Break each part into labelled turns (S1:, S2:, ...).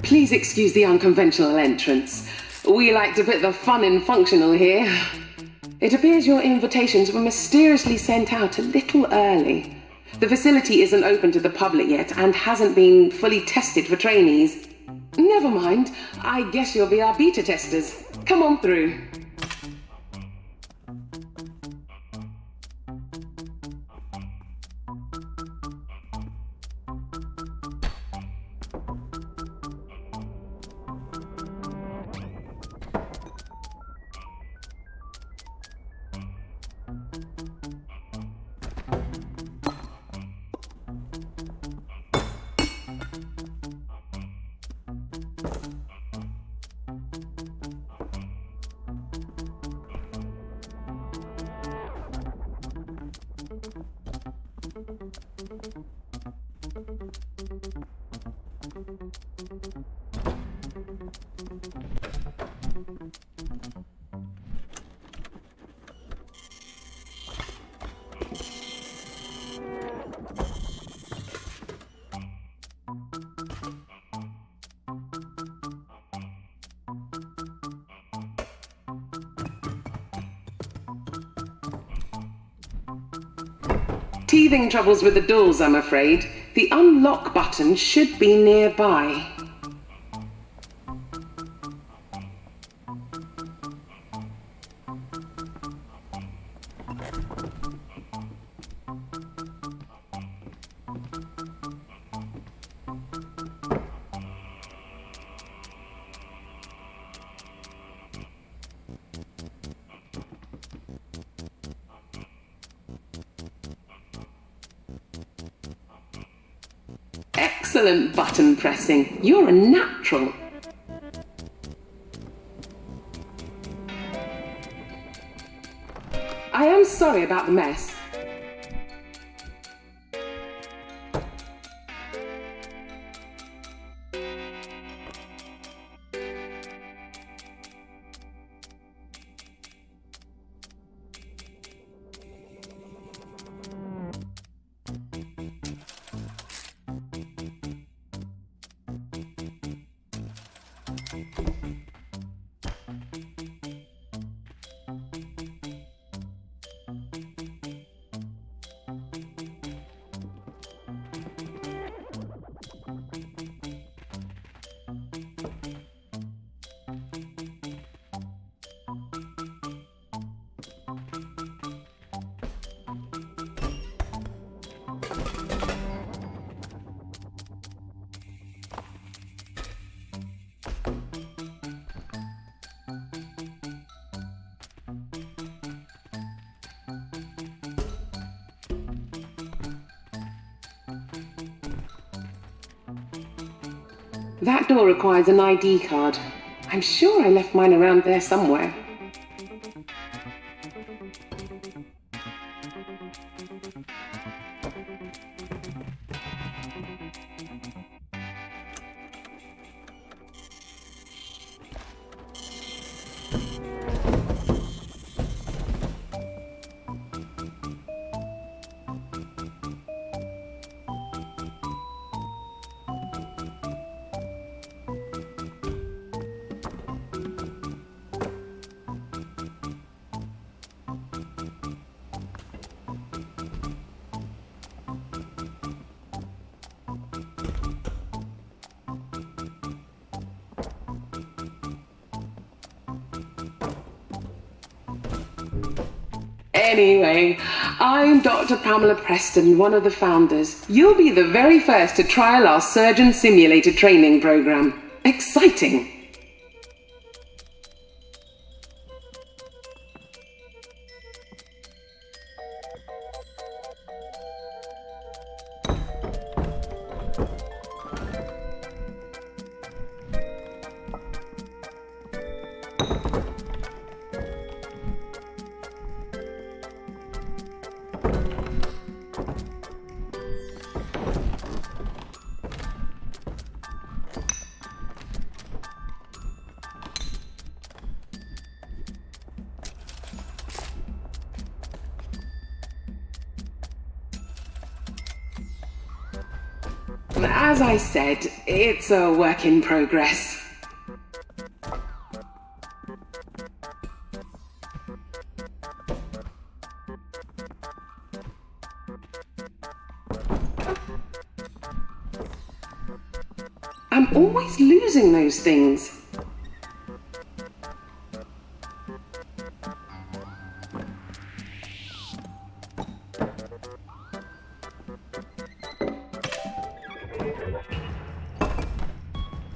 S1: Please excuse the unconventional entrance. We like to put the fun in functional here. It appears your invitations were mysteriously sent out a little early. The facility isn't open to the public yet and hasn't been fully tested for trainees. Never mind, I guess you'll be our beta testers. Come on through. Teething troubles with the doors, I'm afraid. The unlock button should be nearby. Excellent button pressing. You're a natural. I am sorry about the mess. That door requires an ID card. I'm sure I left mine around there somewhere. Anyway, I'm Dr. Pamela Preston, one of the founders. You'll be the very first to trial our surgeon simulator training program. Exciting! As I said, it's a work in progress. I'm always losing those things.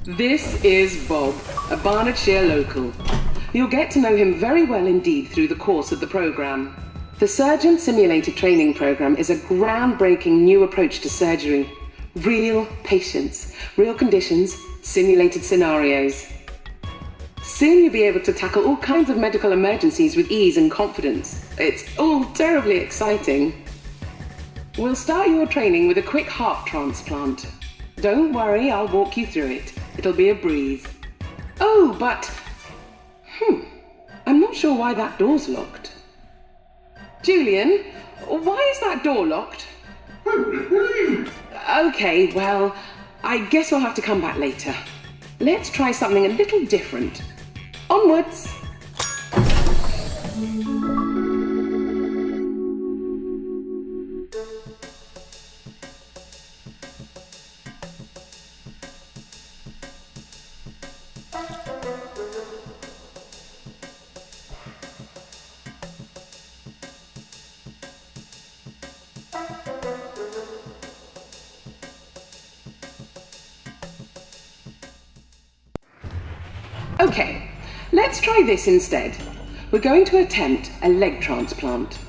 S1: This is Bob, a Barnardshire local. You'll get to know him very well indeed through the course of the program. The Surgeon Simulated Training Program is a groundbreaking new approach to surgery. Real patients, real conditions, simulated scenarios. Soon you'll be able to tackle all kinds of medical emergencies with ease and confidence. It's all terribly exciting. We'll start your training with a quick heart transplant. Don't worry, I'll walk you through it. It'll be a breeze. Oh, but... I'm not sure why that door's locked. Julian, why is that door locked? Okay, well, I guess we'll have to come back later. Let's try something a little different. Onwards! Okay, let's try this instead. We're going to attempt a leg transplant.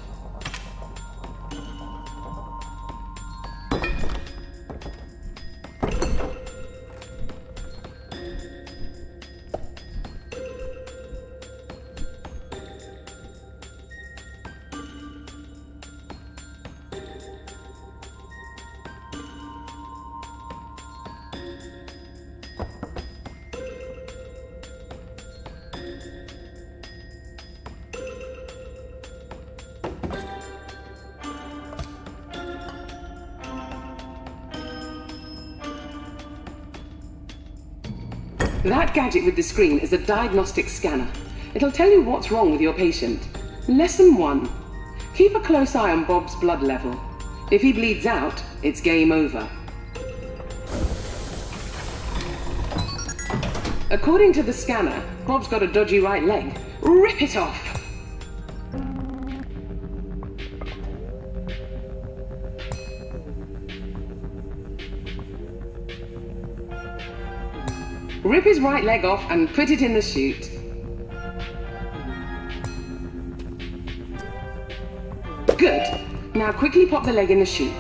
S1: That gadget with the screen is a diagnostic scanner. It'll tell you what's wrong with your patient. Lesson 1. Keep a close eye on Bob's blood level. If he bleeds out, it's game over. According to the scanner, Bob's got a dodgy right leg. Rip it off! Rip his right leg off and put it in the chute. Good. Now quickly pop the leg in the chute.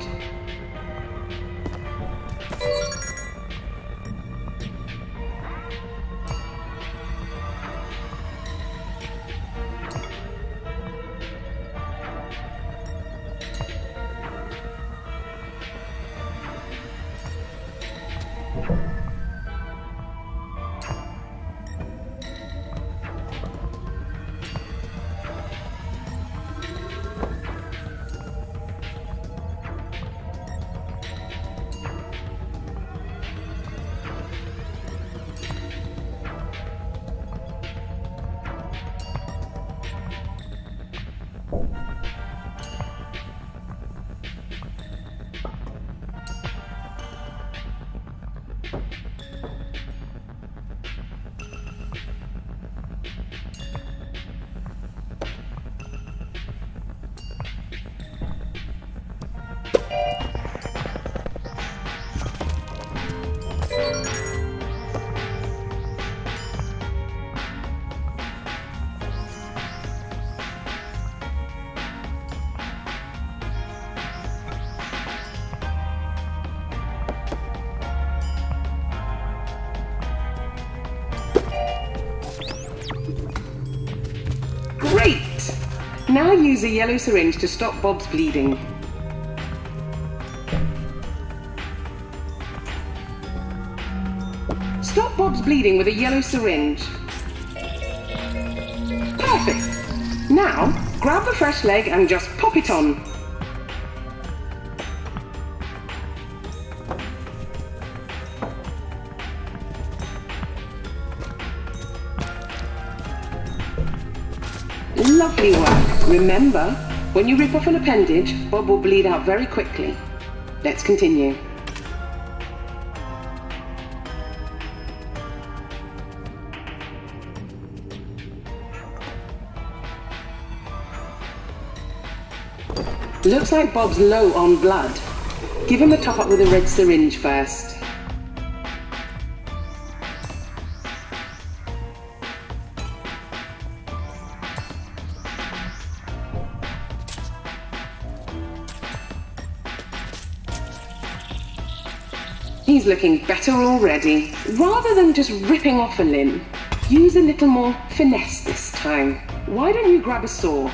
S1: Great! Now use a yellow syringe to stop Bob's bleeding. Stop Bob's bleeding with a yellow syringe. Perfect! Now, grab the fresh leg and just pop it on. lovely work. Remember, when you rip off an appendage, Bob will bleed out very quickly. Let's continue. Looks like Bob's low on blood. Give him a top up with a red syringe first. He's looking better already. Rather than just ripping off a limb, use a little more finesse this time. Why don't you grab a saw?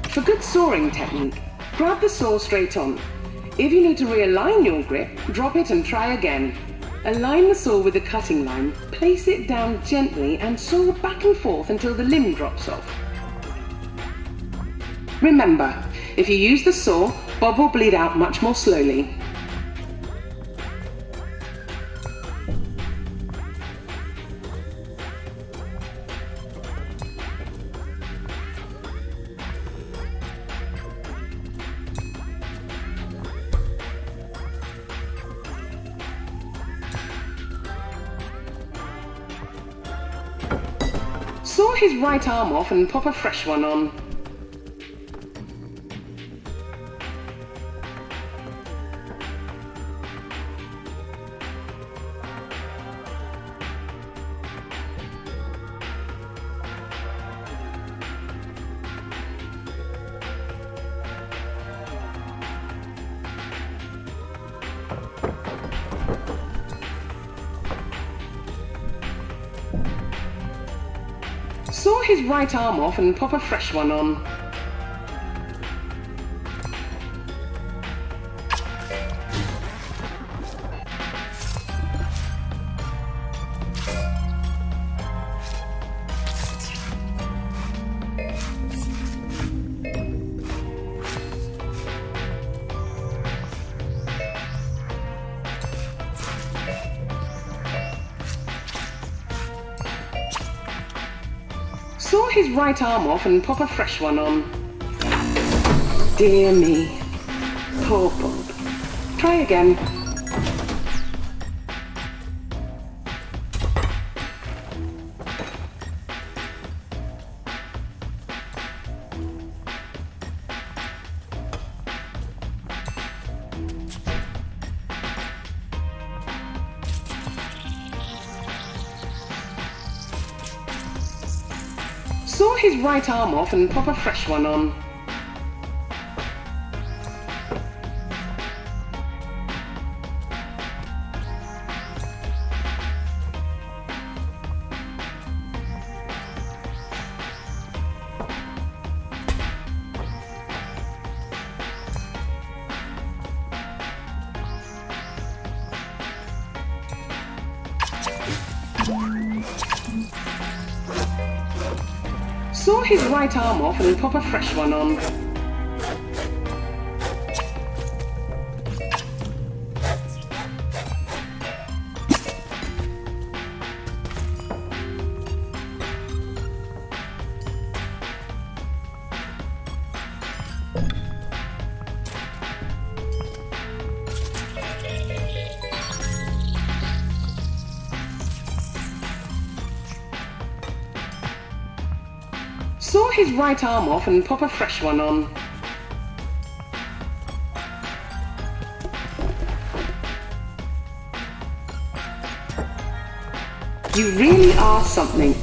S1: For good sawing technique, grab the saw straight on. If you need to realign your grip, drop it and try again. Align the saw with the cutting line, place it down gently and saw back and forth until the limb drops off. Remember, if you use the saw, Bob will bleed out much more slowly. Saw his right arm off and pop a fresh one on. Saw his right arm off and pop a fresh one on. Saw his right arm off and pop a fresh one on. Dear me. Poor Bob. Try again. Saw his right arm off and pop a fresh one on. Saw his right arm off and pop a fresh one on. Saw his right arm off and pop a fresh one on. You really are something.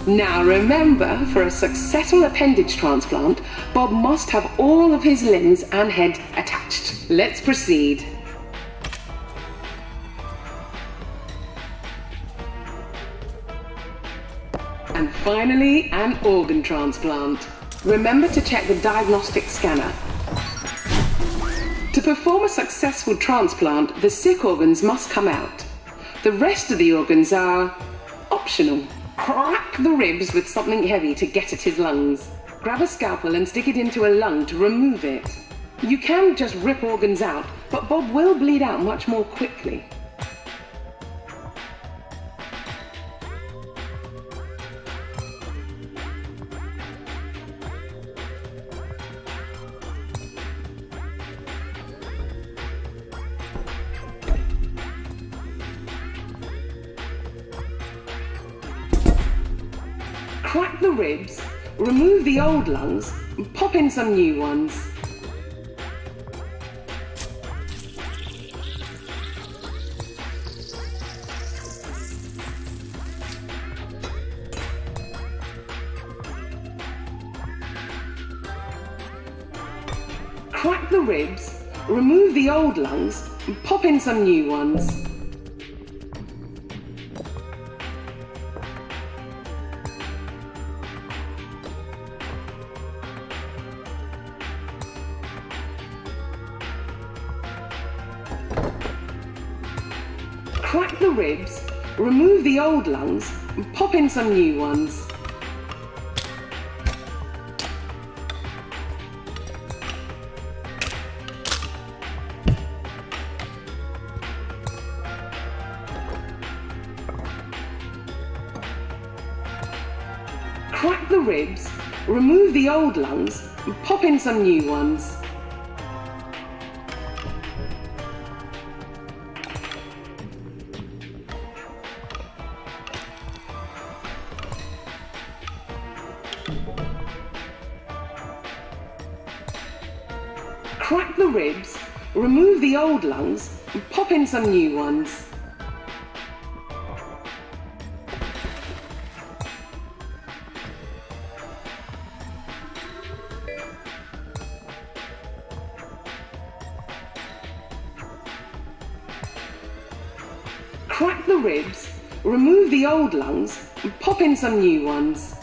S1: Now remember, for a successful appendage transplant, Bob must have all of his limbs and head attached. Let's proceed. And finally, an organ transplant. Remember to check the diagnostic scanner. To perform a successful transplant, the sick organs must come out. The rest of the organs are optional. Crack the ribs with something heavy to get at his lungs. Grab a scalpel and stick it into a lung to remove it. You can just rip organs out, but Bob will bleed out much more quickly. Crack the ribs, remove the old lungs, and pop in some new ones. Crack the ribs, remove the old lungs, and pop in some new ones. Crack the ribs, remove the old lungs, and pop in some new ones. Crack the ribs, remove the old lungs, and pop in some new ones. Crack the ribs, remove the old lungs, and pop in some new ones. Crack the ribs, remove the old lungs, and pop in some new ones.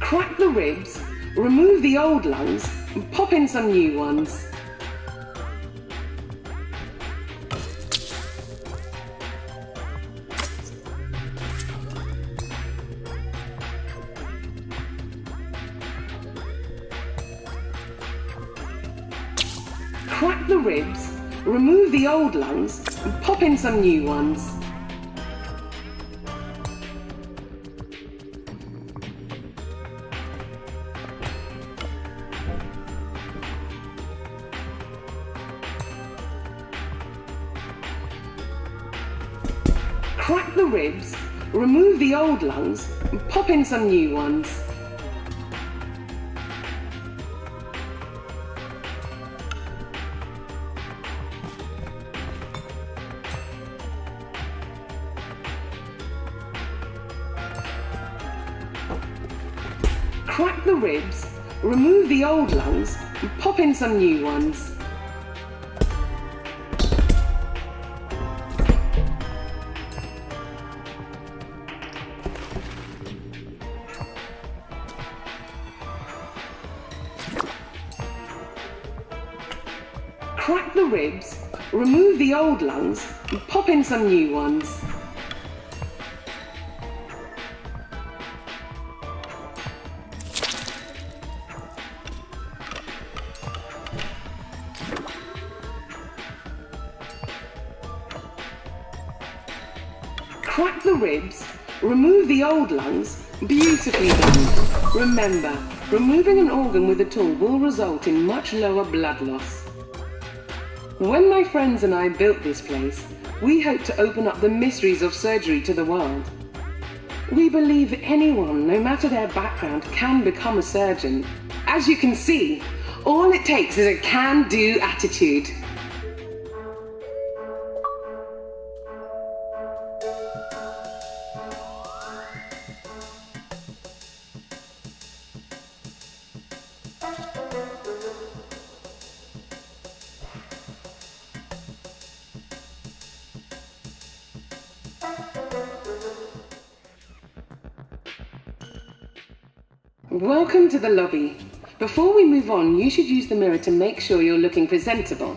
S1: Crack the ribs, remove the old lungs, and pop in some new ones. Crack the ribs, remove the old lungs, and pop in some new ones. Crack the ribs, remove the old lungs, and pop in some new ones. Crack the ribs, remove the old lungs, and pop in some new ones. Crack the ribs, remove the old lungs, and pop in some new ones. Crack the ribs, remove the old lungs. Beautifully done. Remember, removing an organ with a tool will result in much lower blood loss. When my friends and I built this place, we hoped to open up the mysteries of surgery to the world. We believe anyone, no matter their background, can become a surgeon. As you can see, all it takes is a can-do attitude. Welcome to the lobby. Before we move on, you should use the mirror to make sure you're looking presentable.